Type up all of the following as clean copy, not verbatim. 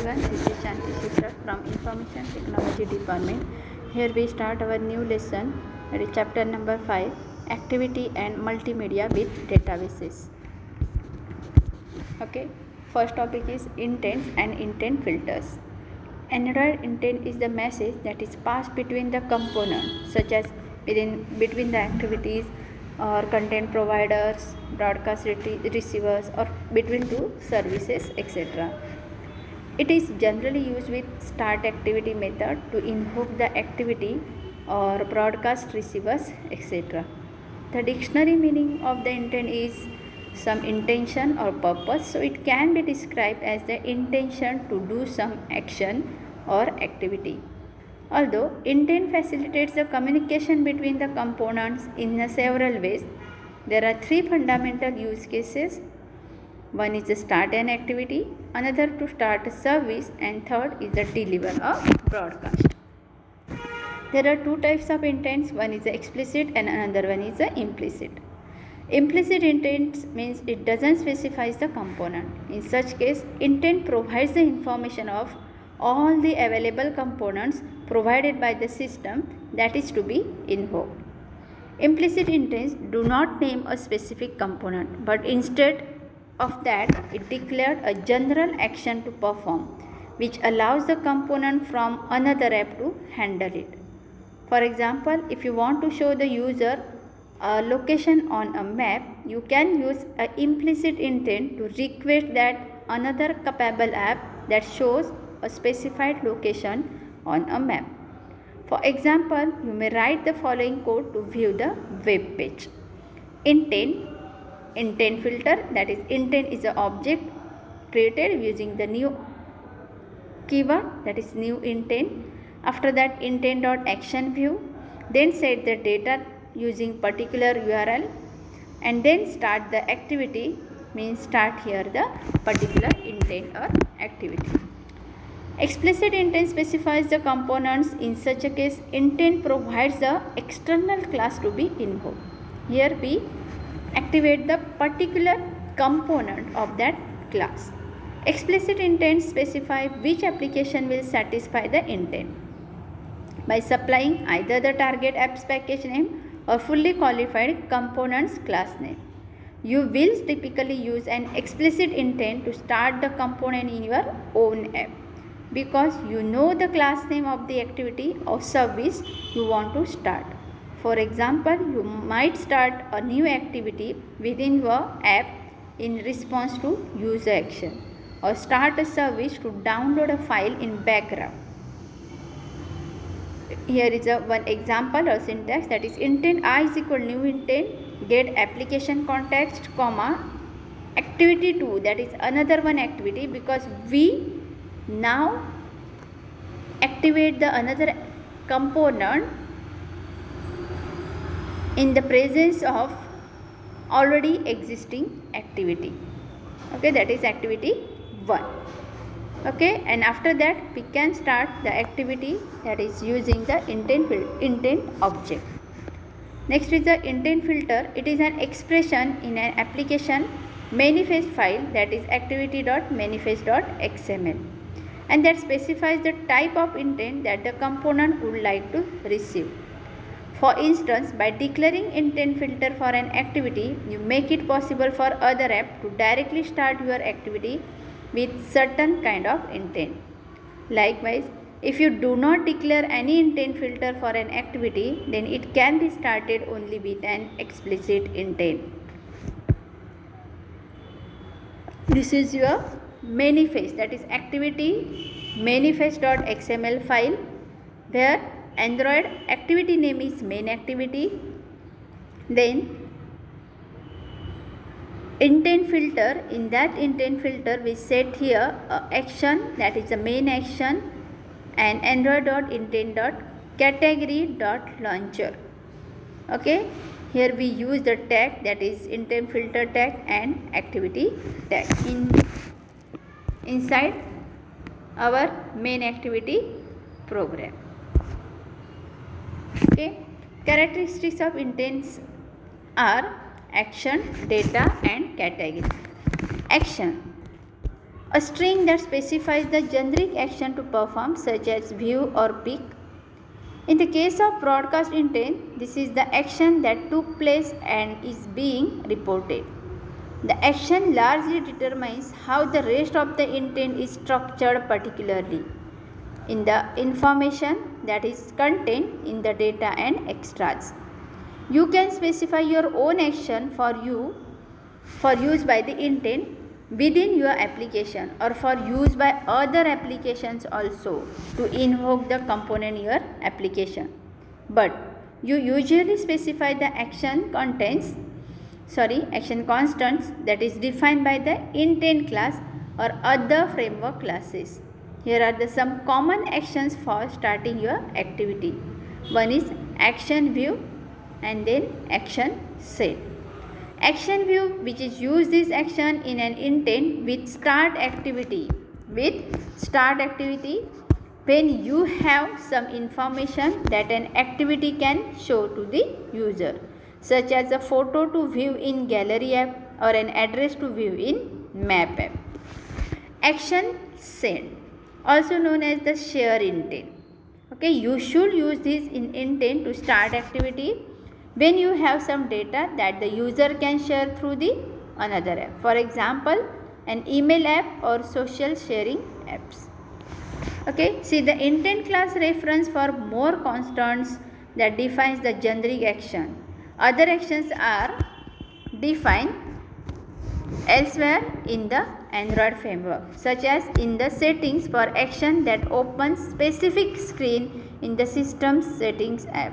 everyone, this is Shanti Shishra from Information Technology Department. Here we start our new lesson, that is chapter number 5, Activity and Multimedia with Databases. Okay, first topic is intents and intent filters. Another intent is the message that is passed between the components, such as between the activities or content providers, broadcast receivers, or between two services, etc. It is generally used with start activity method to invoke the activity or broadcast receivers, etc. The dictionary meaning of the intent is some intention or purpose, so it can be described as the intention to do some action or activity. Although intent facilitates the communication between the components in several ways, there are three fundamental use cases. One is the start an activity, another to start a service, and third is the deliver a broadcast. There are two types of intents, one is the explicit and another one is the implicit. Implicit intent means it doesn't specify the component. In such case, intent provides the information of all the available components provided by the system that is to be invoked. Implicit intents do not name a specific component, but instead of that, it declared a general action to perform, which allows the component from another app to handle it. For example, if you want to show the user a location on a map, you can use an implicit intent to request that another capable app that shows a specified location on a map. For example, you may write the following code to view the web page. Intent filter, that is intent is an object created using the new keyword, that is new intent. After that, intent.action view, then set the data using particular URL, and then start the activity, means start here the particular intent or activity. Explicit intent specifies the components. In such a case, intent provides the external class to be invoked. Here we activate the particular component of that class. Explicit intent specify which application will satisfy the intent by supplying either the target app's package name or fully qualified component's class name. You will typically use an explicit intent to start the component in your own app, because you know the class name of the activity or service you want to start. For example, you might start a new activity within your app in response to user action, or start a service to download a file in background. Here is one example or syntax, that is intent I is equal new intent get application context comma activity 2, that is another one activity, because we now activate the another component in the presence of already existing activity. Okay, that is activity 1. Okay, and after that we can start the activity that is using the intent object. Next is the intent filter. It is an expression in an application manifest file, that is activity.manifest.xml, and that specifies the type of intent that the component would like to receive. For instance, by declaring intent filter for an activity, you make it possible for other app to directly start your activity with certain kind of intent. Likewise, if you do not declare any intent filter for an activity, then it can be started only with an explicit intent. This is your manifest, that is activity manifest.xml file, where Android activity name is main activity. Then intent filter, in that intent filter we set here action, that is the main action, and android.intent.category.launcher. Okay, here we use the tag, that is intent filter tag and activity tag inside our main activity program. Okay, characteristics of intents are action, data, and category. Action. A string that specifies the generic action to perform, such as view or pick. In the case of broadcast intent, this is the action that took place and is being reported. The action largely determines how the rest of the intent is structured, particularly in the information that is contained in the data and extras. You can specify your own action for use by the intent within your application or for use by other applications also to invoke the component in your application. But you usually specify the action constants that is defined by the intent class or other framework classes. Here are some common actions for starting your activity. One is action view and then action set. Action view, which is use this action in an intent with start activity when you have some information that an activity can show to the user, such as a photo to view in gallery app or an address to view in map app. Action send, also known as the share intent. Okay, you should use this in intent to start activity when you have some data that the user can share through the another app. For example, an email app or social sharing apps. Okay, see the intent class reference for more constants that defines the generic action. Other actions are defined elsewhere in the Android framework, such as in the settings for action that opens specific screen in the system settings app.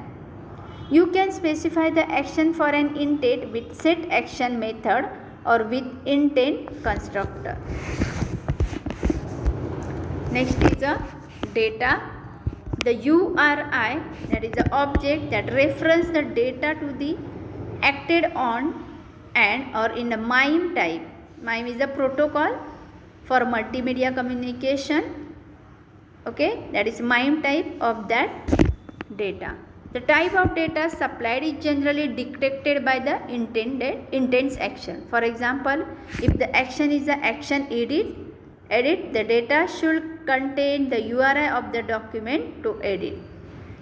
You can specify the action for an intent with set action method or with intent constructor. Next is a data. The URI, that is the object that reference the data to the acted on and or in the MIME type. MIME is the protocol for multimedia communication. Okay, that is MIME type of that data. The type of data supplied is generally dictated by the intents action. For example, if the action is the action edit, the data should contain the URI of the document to edit.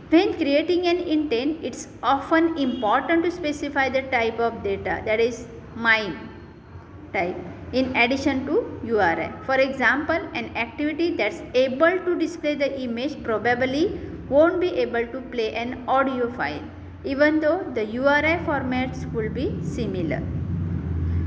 When creating an intent, it's often important to specify the type of data, that is MIME type, in addition to URI. For example, an activity that's able to display the image probably won't be able to play an audio file, even though the URI formats will be similar.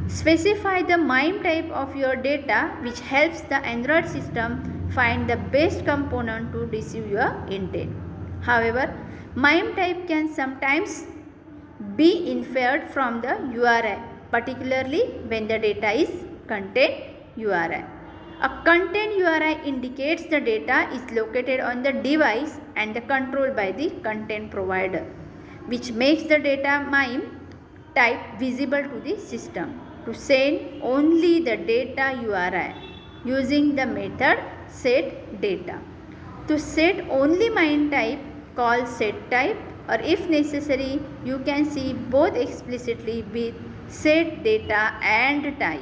Specify the MIME type of your data, which helps the Android system find the best component to receive your intent. However, MIME type can sometimes be inferred from the URI, particularly when the data is content URI. A content URI indicates the data is located on the device and controlled by the content provider, which makes the data MIME type visible to the system to send only the data URI using the method setData. To set only MIME type, call setType, or if necessary, you can see both explicitly with setData and type.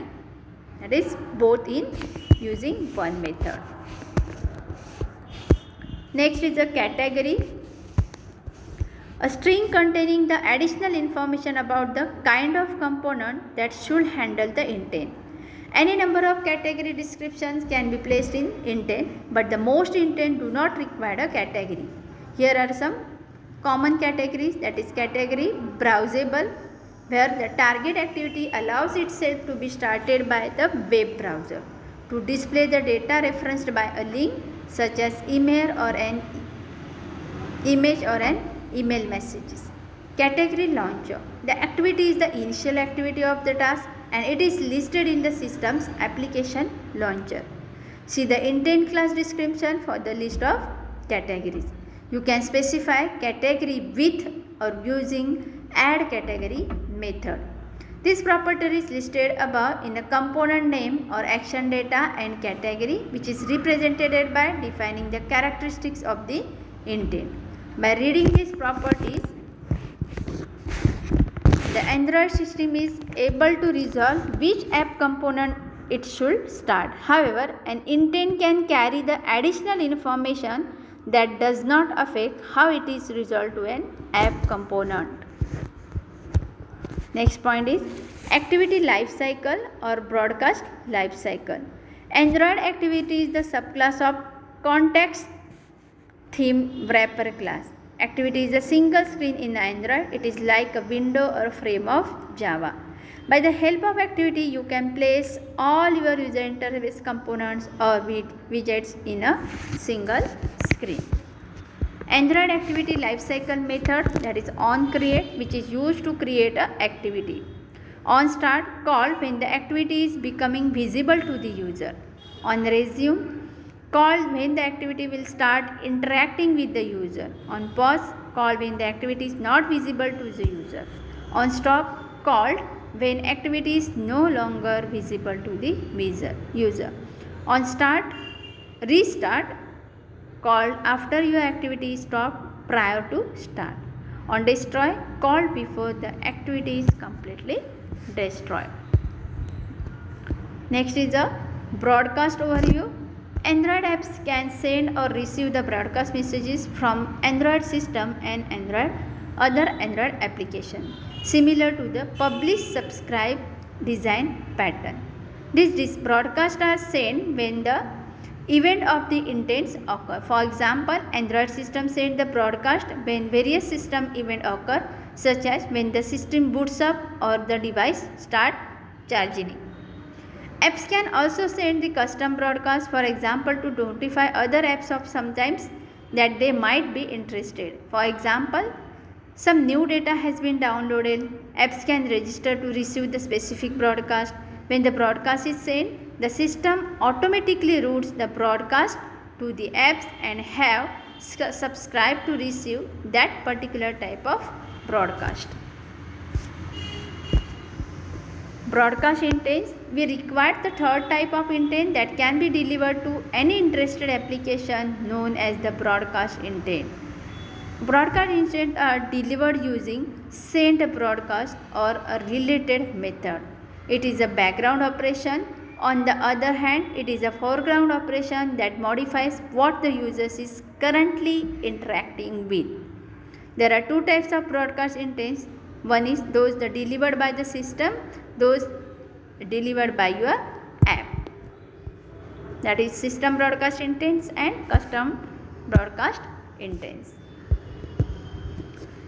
That is both in using one method. Next is a category. A string containing the additional information about the kind of component that should handle the intent. Any number of category descriptions can be placed in intent, but the most intent do not require a category. Here are some common categories, that is category browsable, where the target activity allows itself to be started by the web browser to display the data referenced by a link such as email or an image or an email messages. Category launcher. The activity is the initial activity of the task and it is listed in the system's application launcher. See the intent class description for the list of categories. You can specify category with or using add category method. This property is listed above in the component name or action data and category, which is represented by defining the characteristics of the intent. By reading these properties, the Android system is able to resolve which app component it should start. However, an intent can carry the additional information that does not affect how it is resolved to an app component. Next point is activity lifecycle or broadcast lifecycle. Android activity is the subclass of context theme wrapper class. Activity is a single screen in Android. It is like a window or frame of Java. By the help of activity, you can place all your user interface components or widgets in a single screen. Android activity lifecycle method, that is onCreate, which is used to create an activity. OnStart called when the activity is becoming visible to the user. OnResume called when the activity will start interacting with the user. OnPause called when the activity is not visible to the user. OnStop called when activity is no longer visible to the user. OnStart restart called after your activity is stopped prior to start. On destroy called before the activity is completely destroyed. Next is a broadcast overview. Android apps can send or receive the broadcast messages from Android system and other Android application, similar to the publish subscribe design pattern. These broadcasts are sent when the event of the intents occur. For example, Android system send the broadcast when various system events occur, such as when the system boots up or the device start charging. Apps can also send the custom broadcast, for example, to notify other apps of sometimes that they might be interested. For example, some new data has been downloaded. Apps can register to receive the specific broadcast. When the broadcast is sent, the system automatically routes the broadcast to the apps and have subscribed to receive that particular type of broadcast. Broadcast intents. We require the third type of intent that can be delivered to any interested application, known as the broadcast intent. Broadcast intents are delivered using send broadcast or a related method. It is a background operation. On the other hand, it is a foreground operation that modifies what the user is currently interacting with. There are two types of broadcast intents. One is those that delivered by the system, those delivered by your app. That is system broadcast intents and custom broadcast intents.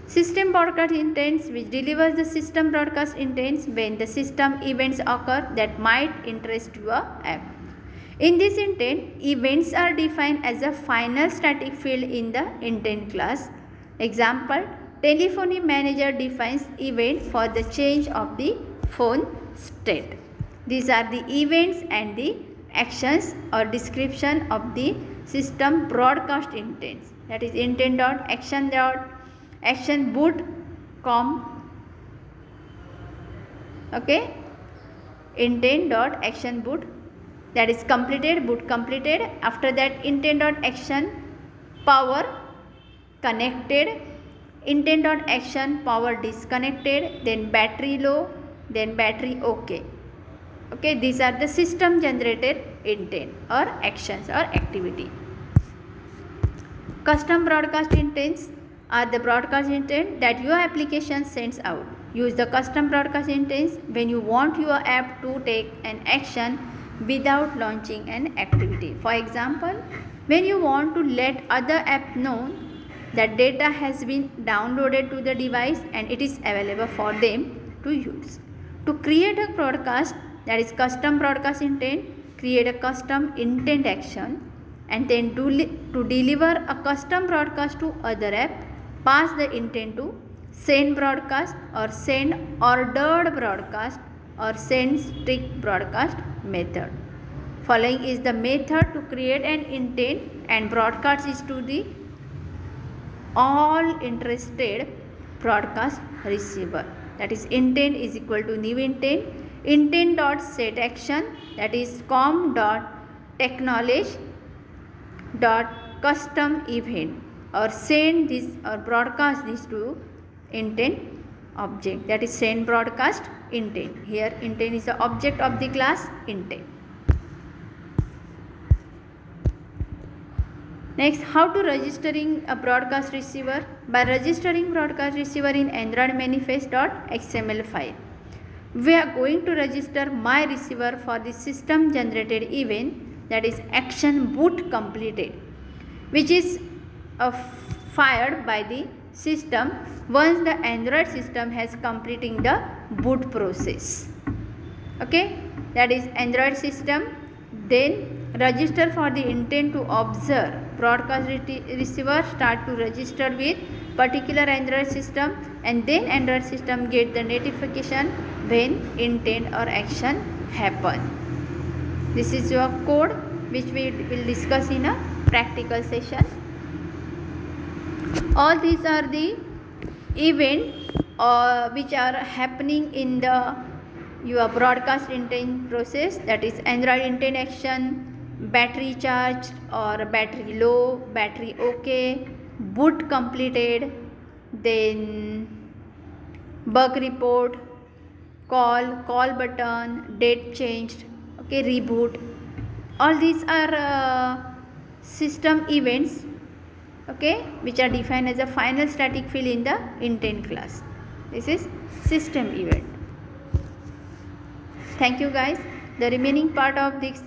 System broadcast intents, which delivers the system broadcast intents when the system events occur that might interest your app. In this intent, events are defined as a final static field in the intent class. Example, telephony manager defines event for the change of the phone state. These are the events and the actions or description of the system broadcast intents. That is intent.action boot com. Okay, intent.action boot, that is completed, boot completed. After that, intent.action power connected, intent.action power disconnected, then battery low, then battery okay. Okay, these are the system generated intent or actions or activity. Custom broadcast intents are the broadcast intent that your application sends out. Use the custom broadcast intents when you want your app to take an action without launching an activity. For example, when you want to let other app know that data has been downloaded to the device and it is available for them to use. To create a broadcast, that is custom broadcast intent, create a custom intent action, and then to deliver a custom broadcast to other app, pass the intent to send broadcast or send ordered broadcast or send strict broadcast method. Following is the method to create an intent and broadcast is to the all interested broadcast receiver. That is intent is equal to new intent dot set action, that is com dot acknowledge dot custom event, or send this or broadcast this to intent object, that is send broadcast intent. Here intent is the object of the class intent. Next, how to registering a broadcast receiver? By registering broadcast receiver in Android manifest.xml file. We are going to register my receiver for the system generated event, that is action boot completed, which is fired by the system once the Android system has completing the boot process. Okay, that is Android system. Then register for the intent to observe. Broadcast receiver start to register with particular Android system, and then Android system get the notification when intent or action happen. This is your code which we will discuss in a practical session. All these are the events which are happening in the your broadcast intent process, that is Android intent action, battery charged or battery low, battery okay, boot completed, then bug report, call button, date changed, okay, reboot. All these are system events, okay, which are defined as a final static field in the intent class. This is system event. Thank you guys. The remaining part of this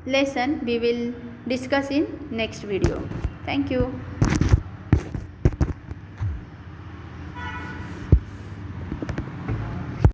lesson we will discuss in next video. Thank you.